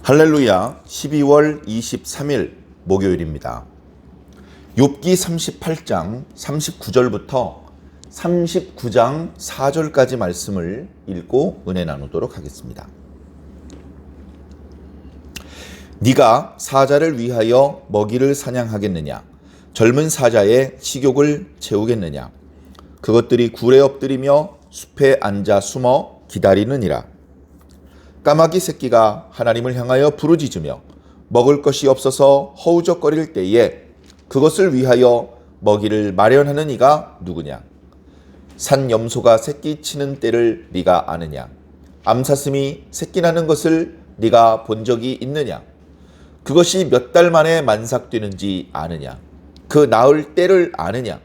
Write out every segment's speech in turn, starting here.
할렐루야. 12월 23일 목요일입니다. 욥기 38장 39절부터 39장 4절까지 말씀을 읽고 은혜 나누도록 하겠습니다. 네가 사자를 위하여 먹이를 사냥하겠느냐? 젊은 사자의 식욕을 채우겠느냐? 그것들이 굴에 엎드리며 숲에 앉아 숨어 기다리느니라. 까마귀 새끼가 하나님을 향하여 부르짖으며 먹을 것이 없어서 허우적거릴 때에 그것을 위하여 먹이를 마련하는 이가 누구냐? 산 염소가 새끼 치는 때를 네가 아느냐? 암사슴이 새끼 나는 것을 네가 본 적이 있느냐? 그것이 몇 달 만에 만삭되는지 아느냐? 그 낳을 때를 아느냐?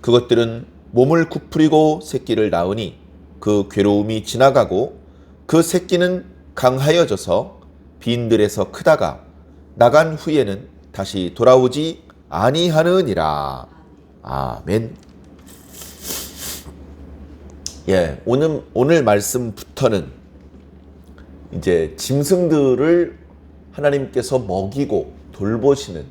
그것들은 몸을 구부리고 새끼를 낳으니 그 괴로움이 지나가고 그 새끼는 강하여져서 빈들에서 크다가 나간 후에는 다시 돌아오지 아니하느니라. 아멘. 오늘 말씀부터는 이제 짐승들을 하나님께서 먹이고 돌보시는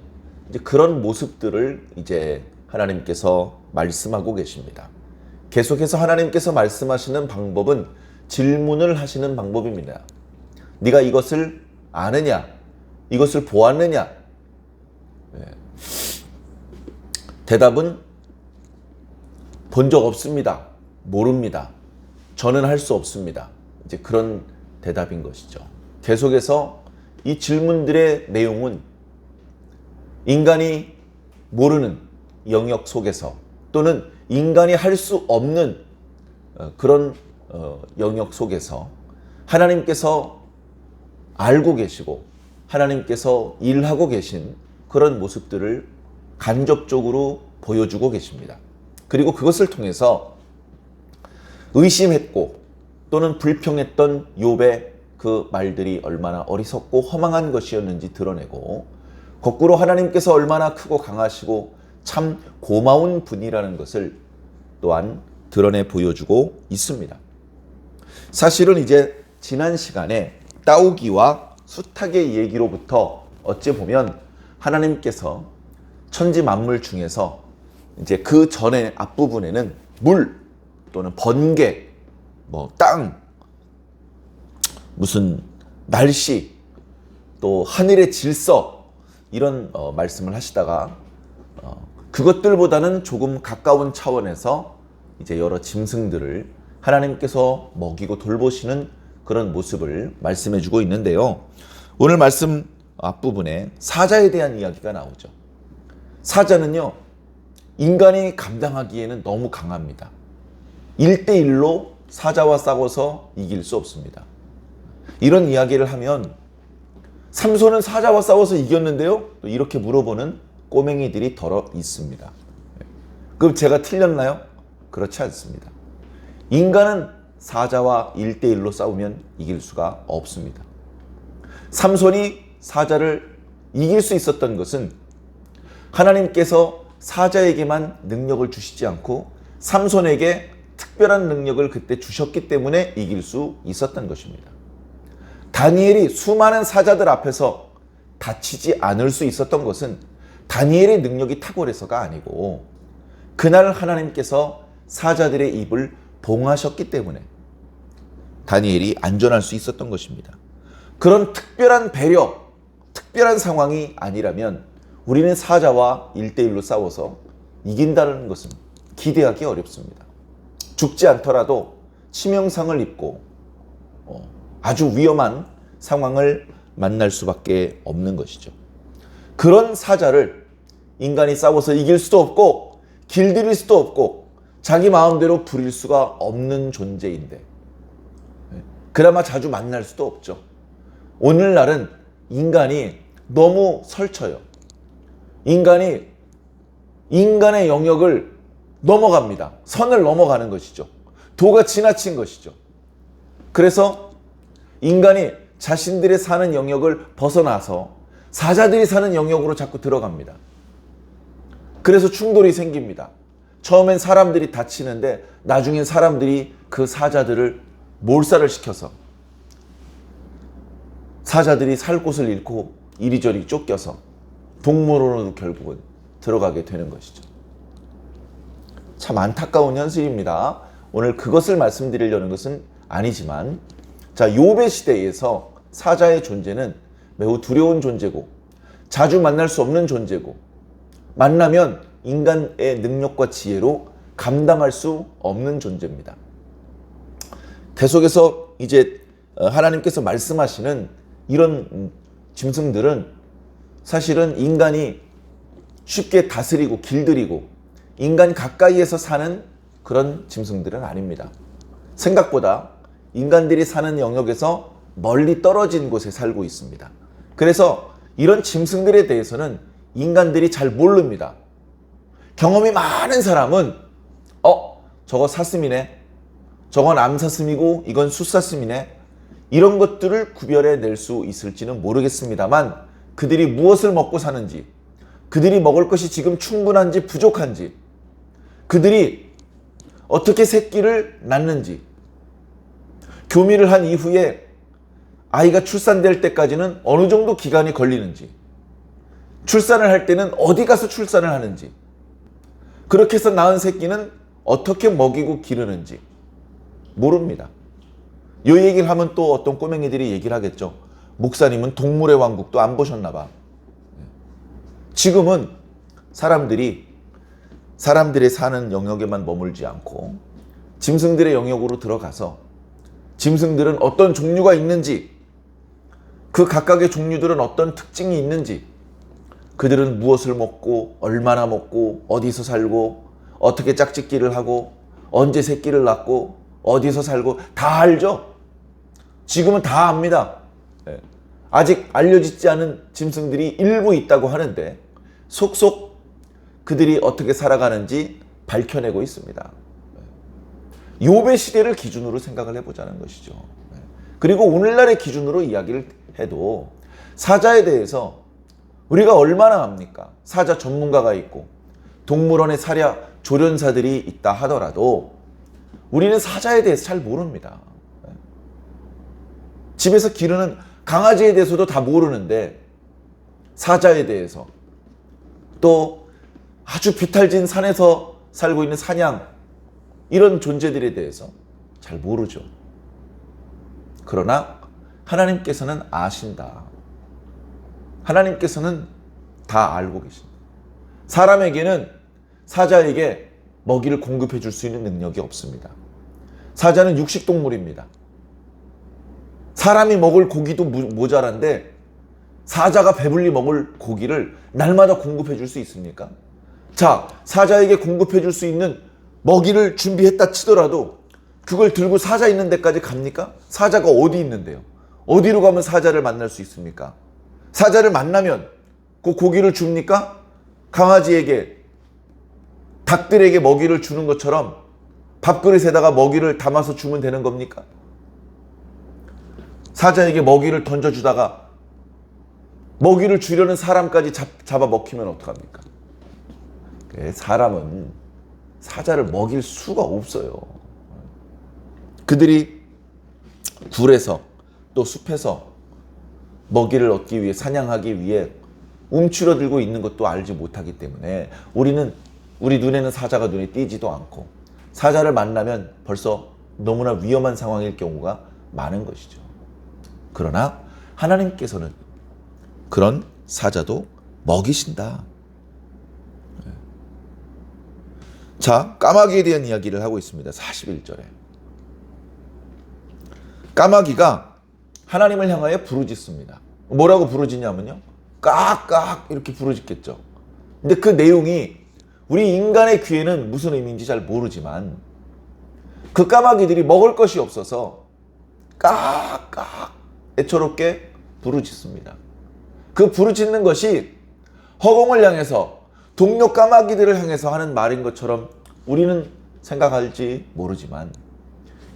이제 그런 모습들을 이제 하나님께서 말씀하고 계십니다. 계속해서 하나님께서 말씀하시는 방법은 질문을 하시는 방법입니다. 네가 이것을 아느냐? 이것을 보았느냐? 대답은 본 적 없습니다. 모릅니다. 저는 할 수 없습니다. 이제 그런 대답인 것이죠. 계속해서 이 질문들의 내용은 인간이 모르는 영역 속에서 또는 인간이 할 수 없는 그런 영역 속에서 하나님께서 알고 계시고 하나님께서 일하고 계신 그런 모습들을 간접적으로 보여주고 계십니다. 그리고 그것을 통해서 의심했고 또는 불평했던 욥의 그 말들이 얼마나 어리석고 허망한 것이었는지 드러내고 거꾸로 하나님께서 얼마나 크고 강하시고 참 고마운 분이라는 것을 또한 드러내 보여주고 있습니다. 사실은 이제 지난 시간에 따오기와 수탉의 얘기로부터 어찌 보면 하나님께서 천지 만물 중에서 이제 그 전에 앞부분에는 물 또는 번개, 땅, 무슨 날씨, 또 하늘의 질서 이런 말씀을 하시다가 그것들보다는 조금 가까운 차원에서 이제 여러 짐승들을 하나님께서 먹이고 돌보시는 그런 모습을 말씀해 주고 있는데요. 오늘 말씀 앞부분에 사자에 대한 이야기가 나오죠. 사자는요, 인간이 감당하기에는 너무 강합니다. 1대1로 사자와 싸워서 이길 수 없습니다. 이런 이야기를 하면 삼손은 사자와 싸워서 이겼는데요? 또 이렇게 물어보는 꼬맹이들이 더러 있습니다. 그럼 제가 틀렸나요? 그렇지 않습니다. 인간은 사자와 1대1로 싸우면 이길 수가 없습니다. 삼손이 사자를 이길 수 있었던 것은 하나님께서 사자에게만 능력을 주시지 않고 삼손에게 특별한 능력을 그때 주셨기 때문에 이길 수 있었던 것입니다. 다니엘이 수많은 사자들 앞에서 다치지 않을 수 있었던 것은 다니엘의 능력이 탁월해서가 아니고 그날 하나님께서 사자들의 입을 봉하셨기 때문에 다니엘이 안전할 수 있었던 것입니다. 그런 특별한 배려, 특별한 상황이 아니라면 우리는 사자와 1대1로 싸워서 이긴다는 것은 기대하기 어렵습니다. 죽지 않더라도 치명상을 입고 아주 위험한 상황을 만날 수밖에 없는 것이죠. 그런 사자를 인간이 싸워서 이길 수도 없고 길들일 수도 없고 자기 마음대로 부릴 수가 없는 존재인데 그나마 자주 만날 수도 없죠. 오늘날은 인간이 너무 설쳐요. 인간이 인간의 영역을 넘어갑니다. 선을 넘어가는 것이죠. 도가 지나친 것이죠. 그래서 인간이 자신들의 사는 영역을 벗어나서 사자들이 사는 영역으로 자꾸 들어갑니다. 그래서 충돌이 생깁니다. 처음엔 사람들이 다치는데 나중엔 사람들이 그 사자들을 몰살을 시켜서 사자들이 살 곳을 잃고 이리저리 쫓겨서 동물원으로 결국은 들어가게 되는 것이죠. 참 안타까운 현실입니다. 오늘 그것을 말씀드리려는 것은 아니지만, 자, 욥의 시대에서 사자의 존재는 매우 두려운 존재고 자주 만날 수 없는 존재고, 만나면 인간의 능력과 지혜로 감당할 수 없는 존재입니다. 계속해서 이제 하나님께서 말씀하시는 이런 짐승들은 사실은 인간이 쉽게 다스리고 길들이고 인간 가까이에서 사는 그런 짐승들은 아닙니다. 생각보다 인간들이 사는 영역에서 멀리 떨어진 곳에 살고 있습니다. 그래서 이런 짐승들에 대해서는 인간들이 잘 모릅니다. 경험이 많은 사람은 저거 사슴이네, 저건 암사슴이고 이건 숫사슴이네, 이런 것들을 구별해 낼 수 있을지는 모르겠습니다만, 그들이 무엇을 먹고 사는지, 그들이 먹을 것이 지금 충분한지 부족한지, 그들이 어떻게 새끼를 낳는지, 교미를 한 이후에 아이가 출산될 때까지는 어느 정도 기간이 걸리는지, 출산을 할 때는 어디 가서 출산을 하는지, 그렇게 해서 낳은 새끼는 어떻게 먹이고 기르는지 모릅니다. 이 얘기를 하면 또 어떤 꼬맹이들이 얘기를 하겠죠. 목사님은 동물의 왕국도 안 보셨나 봐. 지금은 사람들이 사람들의 사는 영역에만 머물지 않고 짐승들의 영역으로 들어가서 짐승들은 어떤 종류가 있는지, 그 각각의 종류들은 어떤 특징이 있는지, 그들은 무엇을 먹고 얼마나 먹고 어디서 살고 어떻게 짝짓기를 하고 언제 새끼를 낳고 어디서 살고 다 알죠. 지금은 다 압니다. 아직 알려지지 않은 짐승들이 일부 있다고 하는데 속속 그들이 어떻게 살아가는지 밝혀내고 있습니다. 욥의 시대를 기준으로 생각을 해보자는 것이죠. 그리고 오늘날의 기준으로 이야기를 해도 사자에 대해서 우리가 얼마나 압니까? 사자 전문가가 있고 동물원에 사자 조련사들이 있다 하더라도 우리는 사자에 대해서 잘 모릅니다. 집에서 기르는 강아지에 대해서도 다 모르는데 사자에 대해서, 또 아주 비탈진 산에서 살고 있는 사냥, 이런 존재들에 대해서 잘 모르죠. 그러나 하나님께서는 아신다. 하나님께서는 다 알고 계신다. 사람에게는 사자에게 먹이를 공급해 줄 수 있는 능력이 없습니다. 사자는 육식동물입니다. 사람이 먹을 고기도 모자란데 사자가 배불리 먹을 고기를 날마다 공급해 줄 수 있습니까? 자, 사자에게 공급해 줄 수 있는 먹이를 준비했다 치더라도 그걸 들고 사자 있는 데까지 갑니까? 사자가 어디 있는데요? 어디로 가면 사자를 만날 수 있습니까? 사자를 만나면 그 고기를 줍니까? 강아지에게, 닭들에게 먹이를 주는 것처럼 밥그릇에다가 먹이를 담아서 주면 되는 겁니까? 사자에게 먹이를 던져주다가 먹이를 주려는 사람까지 잡아 먹히면 어떡합니까? 사람은 사자를 먹일 수가 없어요. 그들이 굴에서 또 숲에서 먹이를 얻기 위해, 사냥하기 위해 움츠러들고 있는 것도 알지 못하기 때문에 우리 눈에는 사자가 눈에 띄지도 않고 사자를 만나면 벌써 너무나 위험한 상황일 경우가 많은 것이죠. 그러나 하나님께서는 그런 사자도 먹이신다. 자, 까마귀에 대한 이야기를 하고 있습니다. 41절에. 까마귀가 하나님을 향하여 부르짖습니다. 뭐라고 부르짖냐면요, 깍깍 이렇게 부르짖겠죠. 근데 그 내용이 우리 인간의 귀에는 무슨 의미인지 잘 모르지만 그 까마귀들이 먹을 것이 없어서 깍깍 애처롭게 부르짖습니다. 그 부르짖는 것이 허공을 향해서, 동료 까마귀들을 향해서 하는 말인 것처럼 우리는 생각할지 모르지만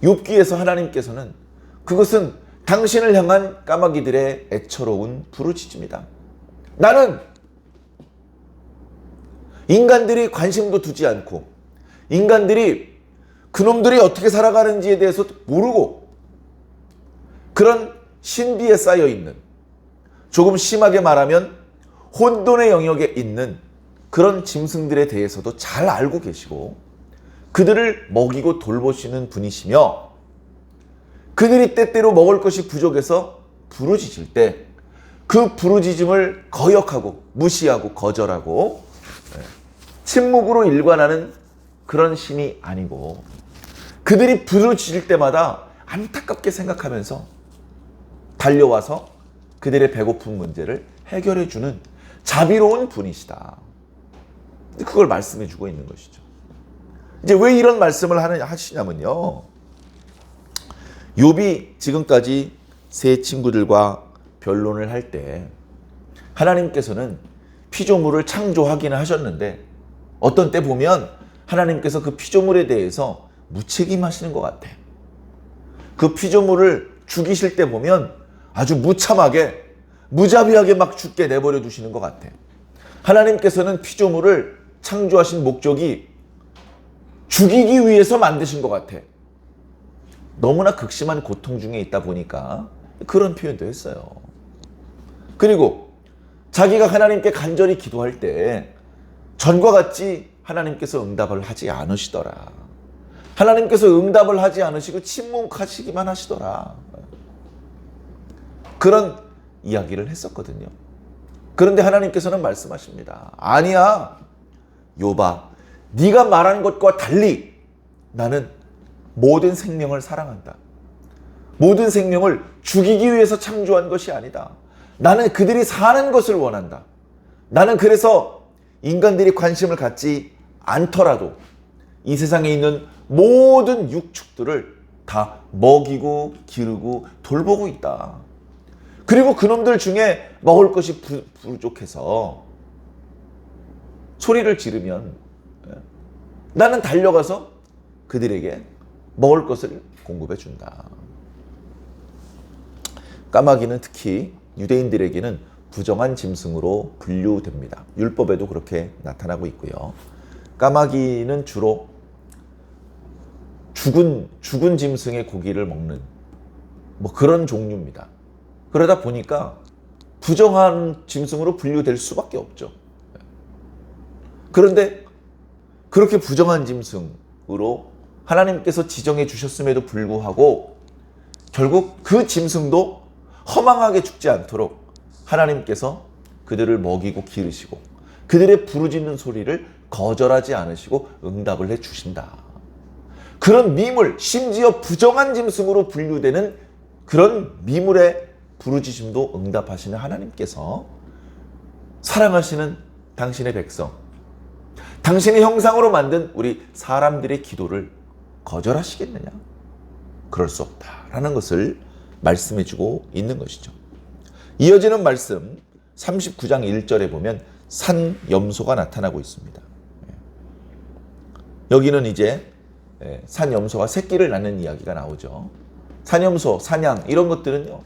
욥기에서 하나님께서는 그것은 당신을 향한 까마귀들의 애처로운 부르짖음이다. 나는 인간들이 관심도 두지 않고 인간들이 그놈들이 어떻게 살아가는지에 대해서 모르고 그런 신비에 쌓여 있는, 조금 심하게 말하면 혼돈의 영역에 있는 그런 짐승들에 대해서도 잘 알고 계시고 그들을 먹이고 돌보시는 분이시며, 그들이 때때로 먹을 것이 부족해서 부르짖을 때 그 부르짖음을 거역하고 무시하고 거절하고 침묵으로 일관하는 그런 신이 아니고, 그들이 부르짖을 때마다 안타깝게 생각하면서 달려와서 그들의 배고픈 문제를 해결해 주는 자비로운 분이시다. 그걸 말씀해 주고 있는 것이죠. 이제 왜 이런 말씀을 하시냐면요, 욥이 지금까지 세 친구들과 변론을 할 때 하나님께서는 피조물을 창조하기는 하셨는데 어떤 때 보면 하나님께서 그 피조물에 대해서 무책임하시는 것 같아. 그 피조물을 죽이실 때 보면 아주 무참하게 무자비하게 막 죽게 내버려 두시는 것 같아. 하나님께서는 피조물을 창조하신 목적이 죽이기 위해서 만드신 것 같아. 너무나 극심한 고통 중에 있다 보니까 그런 표현도 했어요. 그리고 자기가 하나님께 간절히 기도할 때 전과 같이 하나님께서 응답을 하지 않으시더라. 하나님께서 응답을 하지 않으시고 침묵하시기만 하시더라. 그런 이야기를 했었거든요. 그런데 하나님께서는 말씀하십니다. 아니야, 욥아, 네가 말한 것과 달리 나는 모든 생명을 사랑한다. 모든 생명을 죽이기 위해서 창조한 것이 아니다. 나는 그들이 사는 것을 원한다. 나는 그래서 인간들이 관심을 갖지 않더라도 이 세상에 있는 모든 육축들을 다 먹이고 기르고 돌보고 있다. 그리고 그놈들 중에 먹을 것이 부족해서 소리를 지르면 나는 달려가서 그들에게 먹을 것을 공급해 준다. 까마귀는 특히 유대인들에게는 부정한 짐승으로 분류됩니다. 율법에도 그렇게 나타나고 있고요. 까마귀는 주로 죽은 짐승의 고기를 먹는 그런 종류입니다. 그러다 보니까 부정한 짐승으로 분류될 수밖에 없죠. 그런데 그렇게 부정한 짐승으로 하나님께서 지정해 주셨음에도 불구하고 결국 그 짐승도 허망하게 죽지 않도록 하나님께서 그들을 먹이고 기르시고 그들의 부르짖는 소리를 거절하지 않으시고 응답을 해 주신다. 그런 미물, 심지어 부정한 짐승으로 분류되는 그런 미물의 부르짖음도 응답하시는 하나님께서 사랑하시는 당신의 백성, 당신의 형상으로 만든 우리 사람들의 기도를 거절하시겠느냐? 그럴 수 없다라는 것을 말씀해주고 있는 것이죠. 이어지는 말씀 39장 1절에 보면 산염소가 나타나고 있습니다. 여기는 이제 산염소가 새끼를 낳는 이야기가 나오죠. 산염소, 사냥 이런 것들은요,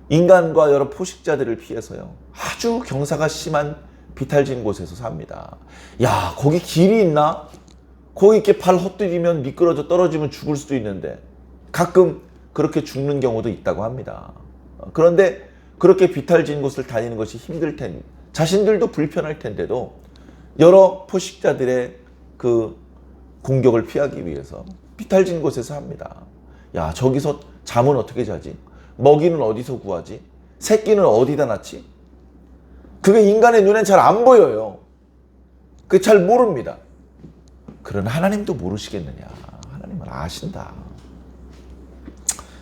인간과 여러 포식자들을 피해서요, 아주 경사가 심한 비탈진 곳에서 삽니다. 야, 거기 길이 있나? 거기 이렇게 발 헛디디면 미끄러져 떨어지면 죽을 수도 있는데 가끔 그렇게 죽는 경우도 있다고 합니다. 그런데 그렇게 비탈진 곳을 다니는 것이 힘들 텐데, 자신들도 불편할 텐데도 여러 포식자들의 그 공격을 피하기 위해서 비탈진 곳에서 합니다. 야, 저기서 잠은 어떻게 자지? 먹이는 어디서 구하지? 새끼는 어디다 낳지? 그게 인간의 눈엔 잘 안 보여요. 그게 잘 모릅니다. 그러나 하나님도 모르시겠느냐? 하나님은 아신다.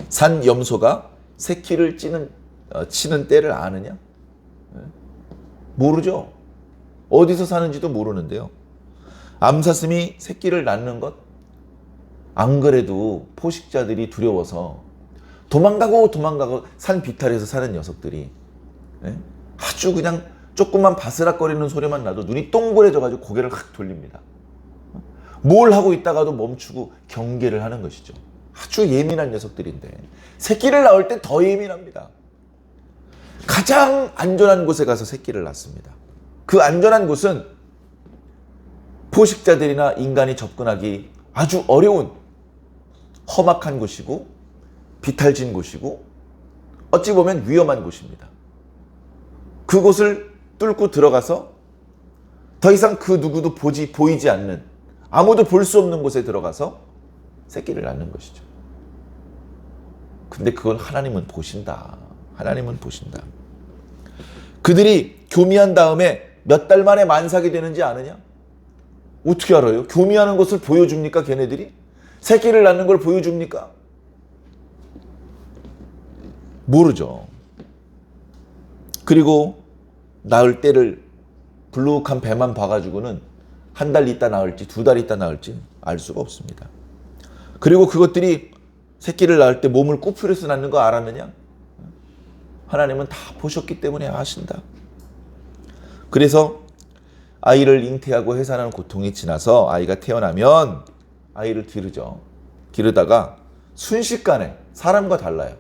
산 염소가 새끼를 치는 때를 아느냐? 모르죠. 어디서 사는지도 모르는데요. 암사슴이 새끼를 낳는 것, 안 그래도 포식자들이 두려워서 도망가고 산 비탈에서 사는 녀석들이 아주 그냥 조금만 바스락거리는 소리만 나도 눈이 동그래져가지고 고개를 확 돌립니다. 뭘 하고 있다가도 멈추고 경계를 하는 것이죠. 아주 예민한 녀석들인데 새끼를 낳을 때 더 예민합니다. 가장 안전한 곳에 가서 새끼를 낳습니다. 그 안전한 곳은 포식자들이나 인간이 접근하기 아주 어려운 험악한 곳이고 비탈진 곳이고 어찌 보면 위험한 곳입니다. 그곳을 뚫고 들어가서 더 이상 그 누구도 보이지 않는, 아무도 볼 수 없는 곳에 들어가서 새끼를 낳는 것이죠. 근데 그건 하나님은 보신다. 하나님은 보신다. 그들이 교미한 다음에 몇 달 만에 만삭이 되는지 아느냐? 어떻게 알아요? 교미하는 것을 보여줍니까? 걔네들이? 새끼를 낳는 걸 보여줍니까? 모르죠. 그리고 낳을 때를 불룩한 배만 봐가지고는 한 달 있다 낳을지 두 달 있다 낳을지 알 수가 없습니다. 그리고 그것들이 새끼를 낳을 때 몸을 꾸풀여서 낳는 거 알았느냐? 하나님은 다 보셨기 때문에 아신다. 그래서 아이를 잉태하고 해산하는 고통이 지나서 아이가 태어나면 아이를 기르죠. 기르다가 순식간에 사람과 달라요.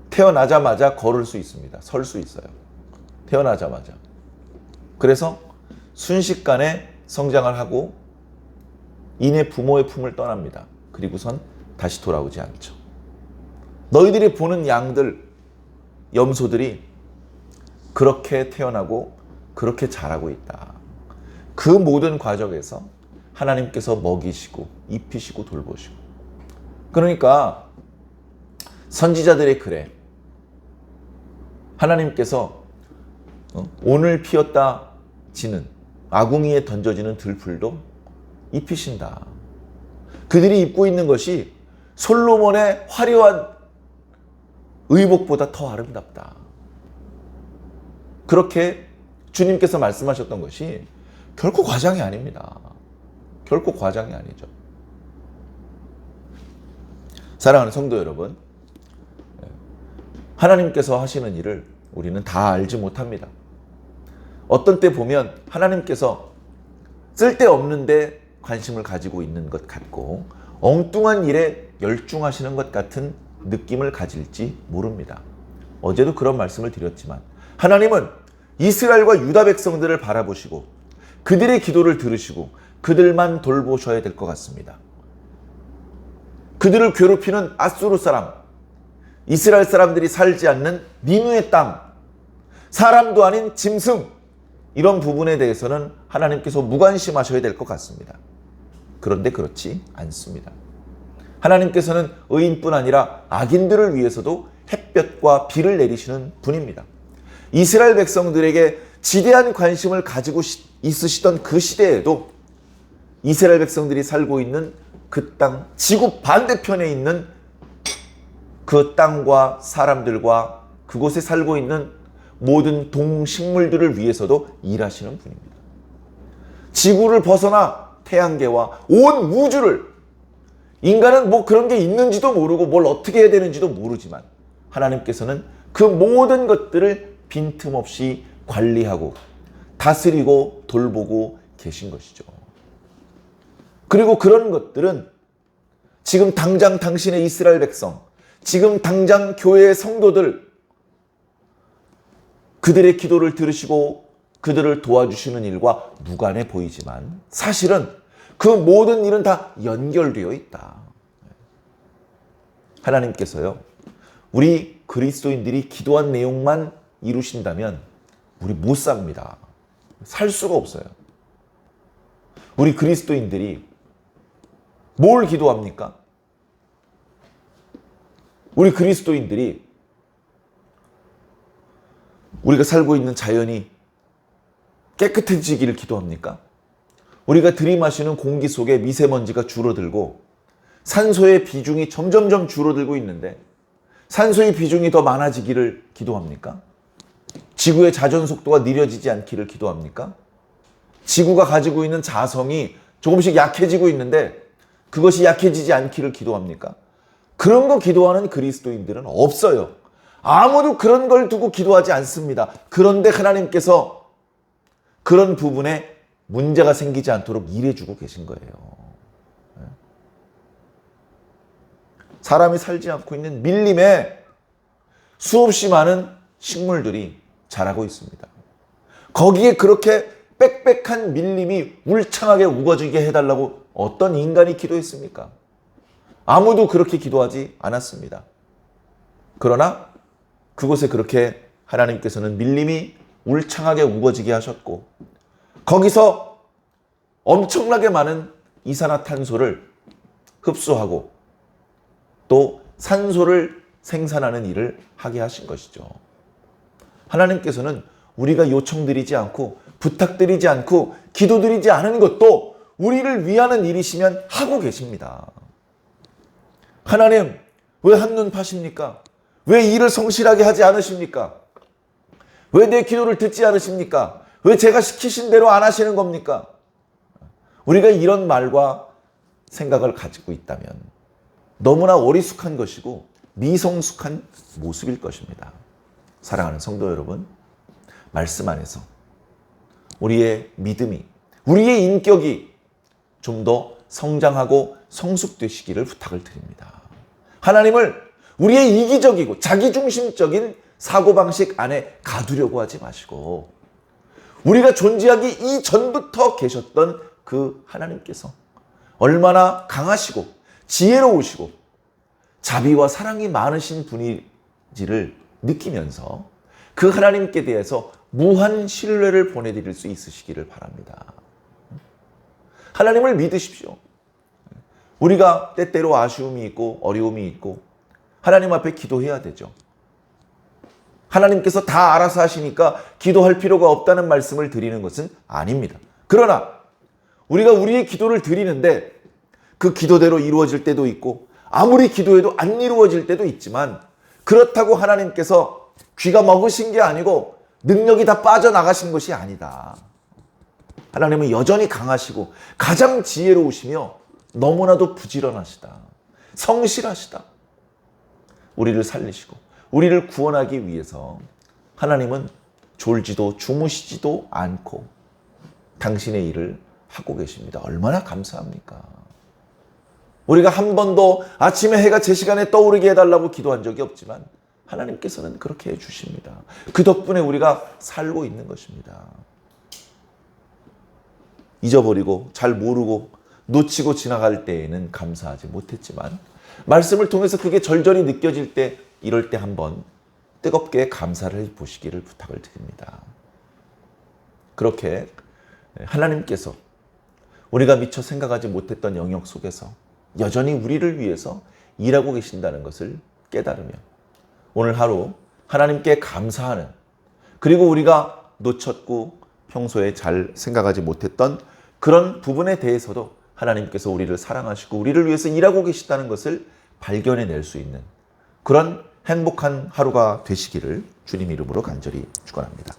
태어나자마자 걸을 수 있습니다. 설 수 있어요. 태어나자마자. 그래서 순식간에 성장을 하고 이내 부모의 품을 떠납니다. 그리고선 다시 돌아오지 않죠. 너희들이 보는 양들, 염소들이 그렇게 태어나고 그렇게 자라고 있다. 그 모든 과정에서 하나님께서 먹이시고 입히시고 돌보시고. 그러니까 선지자들의 글에 하나님께서 오늘 피었다 지는 아궁이에 던져지는 들풀도 입히신다. 그들이 입고 있는 것이 솔로몬의 화려한 의복보다 더 아름답다. 그렇게 주님께서 말씀하셨던 것이 결코 과장이 아닙니다. 결코 과장이 아니죠. 사랑하는 성도 여러분, 하나님께서 하시는 일을 우리는 다 알지 못합니다. 어떤 때 보면 하나님께서 쓸데없는데 관심을 가지고 있는 것 같고 엉뚱한 일에 열중하시는 것 같은 느낌을 가질지 모릅니다. 어제도 그런 말씀을 드렸지만 하나님은 이스라엘과 유다 백성들을 바라보시고 그들의 기도를 들으시고 그들만 돌보셔야 될 것 같습니다. 그들을 괴롭히는 아수르 사람, 이스라엘 사람들이 살지 않는 니누의 땅, 사람도 아닌 짐승, 이런 부분에 대해서는 하나님께서 무관심하셔야 될 것 같습니다. 그런데 그렇지 않습니다. 하나님께서는 의인뿐 아니라 악인들을 위해서도 햇볕과 비를 내리시는 분입니다. 이스라엘 백성들에게 지대한 관심을 가지고 있으시던 그 시대에도 이스라엘 백성들이 살고 있는 그 땅, 지구 반대편에 있는 그 땅과 사람들과 그곳에 살고 있는 모든 동식물들을 위해서도 일하시는 분입니다. 지구를 벗어나 태양계와 온 우주를, 인간은 뭐 그런 게 있는지도 모르고 뭘 어떻게 해야 되는지도 모르지만 하나님께서는 그 모든 것들을 빈틈없이 관리하고 다스리고 돌보고 계신 것이죠. 그리고 그런 것들은 지금 당장 당신의 이스라엘 백성, 지금 당장 교회의 성도들, 그들의 기도를 들으시고 그들을 도와주시는 일과 무관해 보이지만 사실은 그 모든 일은 다 연결되어 있다. 하나님께서요, 우리 그리스도인들이 기도한 내용만 이루신다면 우리 못 삽니다. 살 수가 없어요. 우리 그리스도인들이 뭘 기도합니까? 우리 그리스도인들이 우리가 살고 있는 자연이 깨끗해지기를 기도합니까? 우리가 들이마시는 공기 속에 미세먼지가 줄어들고 산소의 비중이 점점점 줄어들고 있는데 산소의 비중이 더 많아지기를 기도합니까? 지구의 자전 속도가 느려지지 않기를 기도합니까? 지구가 가지고 있는 자성이 조금씩 약해지고 있는데 그것이 약해지지 않기를 기도합니까? 그런 거 기도하는 그리스도인들은 없어요. 아무도 그런 걸 두고 기도하지 않습니다. 그런데 하나님께서 그런 부분에 문제가 생기지 않도록 일해주고 계신 거예요. 사람이 살지 않고 있는 밀림에 수없이 많은 식물들이 자라고 있습니다. 거기에 그렇게 빽빽한 밀림이 울창하게 우거지게 해달라고 어떤 인간이 기도했습니까? 아무도 그렇게 기도하지 않았습니다. 그러나 그곳에 그렇게 하나님께서는 밀림이 울창하게 우거지게 하셨고 거기서 엄청나게 많은 이산화탄소를 흡수하고 또 산소를 생산하는 일을 하게 하신 것이죠. 하나님께서는 우리가 요청드리지 않고 부탁드리지 않고 기도드리지 않은 것도 우리를 위하는 일이시면 하고 계십니다. 하나님, 왜 한눈 파십니까? 왜 일을 성실하게 하지 않으십니까? 왜 내 기도를 듣지 않으십니까? 왜 제가 시키신 대로 안 하시는 겁니까? 우리가 이런 말과 생각을 가지고 있다면 너무나 어리숙한 것이고 미성숙한 모습일 것입니다. 사랑하는 성도 여러분, 말씀 안에서 우리의 믿음이, 우리의 인격이 좀 더 성장하고 성숙되시기를 부탁을 드립니다. 하나님을 우리의 이기적이고 자기중심적인 사고방식 안에 가두려고 하지 마시고 우리가 존재하기 이전부터 계셨던 그 하나님께서 얼마나 강하시고 지혜로우시고 자비와 사랑이 많으신 분인지를 느끼면서 그 하나님께 대해서 무한 신뢰를 보내드릴 수 있으시기를 바랍니다. 하나님을 믿으십시오. 우리가 때때로 아쉬움이 있고 어려움이 있고 하나님 앞에 기도해야 되죠. 하나님께서 다 알아서 하시니까 기도할 필요가 없다는 말씀을 드리는 것은 아닙니다. 그러나 우리가 우리의 기도를 드리는데 그 기도대로 이루어질 때도 있고 아무리 기도해도 안 이루어질 때도 있지만 그렇다고 하나님께서 귀가 먹으신 게 아니고 능력이 다 빠져나가신 것이 아니다. 하나님은 여전히 강하시고 가장 지혜로우시며 너무나도 부지런하시다. 성실하시다. 우리를 살리시고 우리를 구원하기 위해서 하나님은 졸지도 주무시지도 않고 당신의 일을 하고 계십니다. 얼마나 감사합니까? 우리가 한 번도 아침에 해가 제 시간에 떠오르게 해달라고 기도한 적이 없지만 하나님께서는 그렇게 해주십니다. 그 덕분에 우리가 살고 있는 것입니다. 잊어버리고 잘 모르고 놓치고 지나갈 때에는 감사하지 못했지만 말씀을 통해서 그게 절절히 느껴질 때 이럴 때 한번 뜨겁게 감사를 해보시기를 부탁을 드립니다. 그렇게 하나님께서 우리가 미처 생각하지 못했던 영역 속에서 여전히 우리를 위해서 일하고 계신다는 것을 깨달으며 오늘 하루 하나님께 감사하는 그리고 우리가 놓쳤고 평소에 잘 생각하지 못했던 그런 부분에 대해서도 하나님께서 우리를 사랑하시고 우리를 위해서 일하고 계시다는 것을 발견해낼 수 있는 그런 행복한 하루가 되시기를 주님 이름으로 간절히 축원합니다.